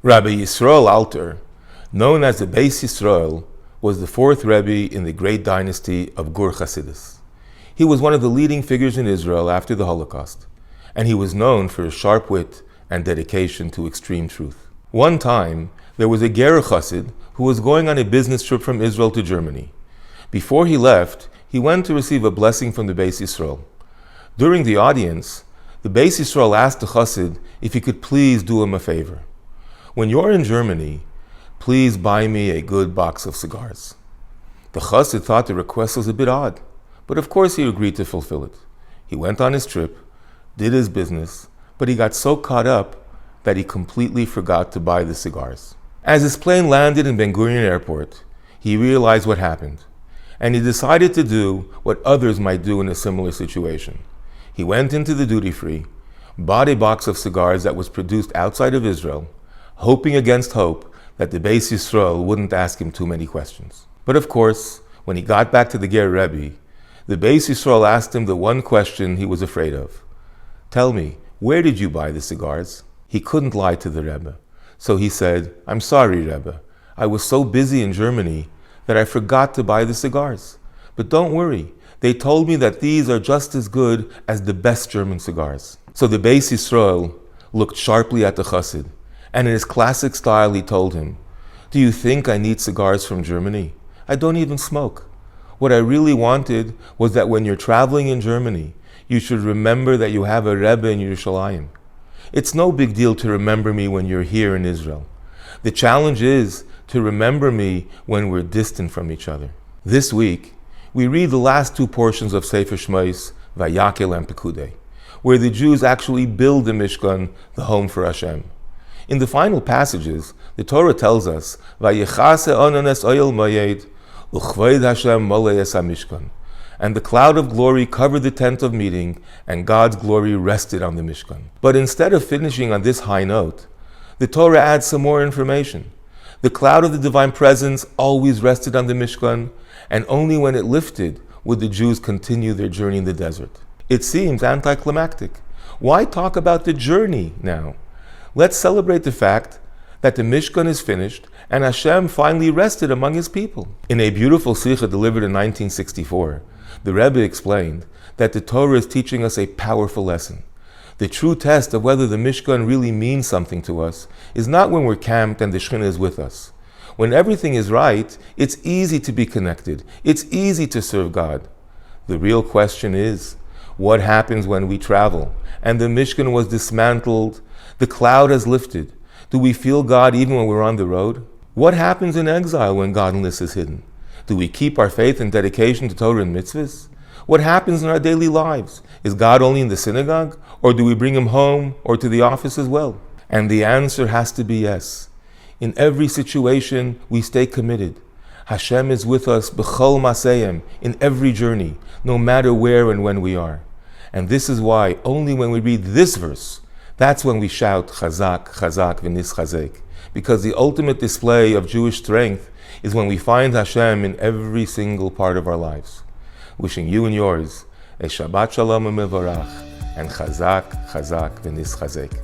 Rabbi Yisrael Alter, known as the Beis Yisrael, was the fourth Rebbe in the great dynasty of Gerrer Chossid. He was one of the leading figures in Israel after the Holocaust, and he was known for his sharp wit and dedication to extreme truth. One time, there was a Gerrer Chossid who was going on a business trip from Israel to Germany. Before he left, he went to receive a blessing from the Beis Yisrael. During the audience, the Beis Yisrael asked the Chossid if he could please do him a favor. When you're in Germany, please buy me a good box of cigars. The Chossid thought the request was a bit odd, but of course he agreed to fulfill it. He went on his trip, did his business, but he got so caught up that he completely forgot to buy the cigars. As his plane landed in Ben Gurion Airport, he realized what happened, and he decided to do what others might do in a similar situation. He went into the duty-free, bought a box of cigars that was produced outside of Israel, hoping against hope that the Beis Yisrael wouldn't ask him too many questions. But of course, when he got back to the Ger Rebbe, the Beis Yisrael asked him the one question he was afraid of. Tell me, where did you buy the cigars? He couldn't lie to the Rebbe, so he said, I'm sorry, Rebbe. I was so busy in Germany that I forgot to buy the cigars. But don't worry, they told me that these are just as good as the best German cigars. So the Beis Yisrael looked sharply at the Chossid, and in his classic style he told him, do you think I need cigars from Germany? I don't even smoke. What I really wanted was that when you're traveling in Germany, you should remember that you have a Rebbe in Yerushalayim. It's no big deal to remember me when you're here in Israel. The challenge is to remember me when we're distant from each other. This week, we read the last two portions of Sefer Shmos, Vaykahel-Pekudei, where the Jews actually build the Mishkan, the home for Hashem. In the final passages, the Torah tells us, Vayechase onanes oyel moyed, uchvoid Hashem moleyes hamishkan. And the cloud of glory covered the tent of meeting, and God's glory rested on the Mishkan. But instead of finishing on this high note, the Torah adds some more information. The cloud of the divine presence always rested on the Mishkan, and only when it lifted would the Jews continue their journey in the desert. It seems anticlimactic. Why talk about the journey now? Let's celebrate the fact that the Mishkan is finished and Hashem finally rested among his people. In a beautiful sikha delivered in 1964, the Rebbe explained that the Torah is teaching us a powerful lesson. The true test of whether the Mishkan really means something to us is not when we're camped and the Shekhinah is with us. When everything is right, it's easy to be connected. It's easy to serve God. The real question is, what happens when we travel and the Mishkan was dismantled, the cloud has lifted? Do we feel God even when we're on the road? What happens in exile when godliness is hidden? Do we keep our faith and dedication to Torah and mitzvahs? What happens in our daily lives? Is God only in the synagogue, or do we bring him home or to the office as well? And the answer has to be yes. In every situation, we stay committed. Hashem is with us b'chol maseyim, in every journey, no matter where and when we are. And this is why only when we read this verse, that's when we shout chazak, chazak, v'nis chazek. Because the ultimate display of Jewish strength is when we find Hashem in every single part of our lives. Wishing you and yours a Shabbat Shalom and Mevorach, and chazak, chazak, v'nis chazek.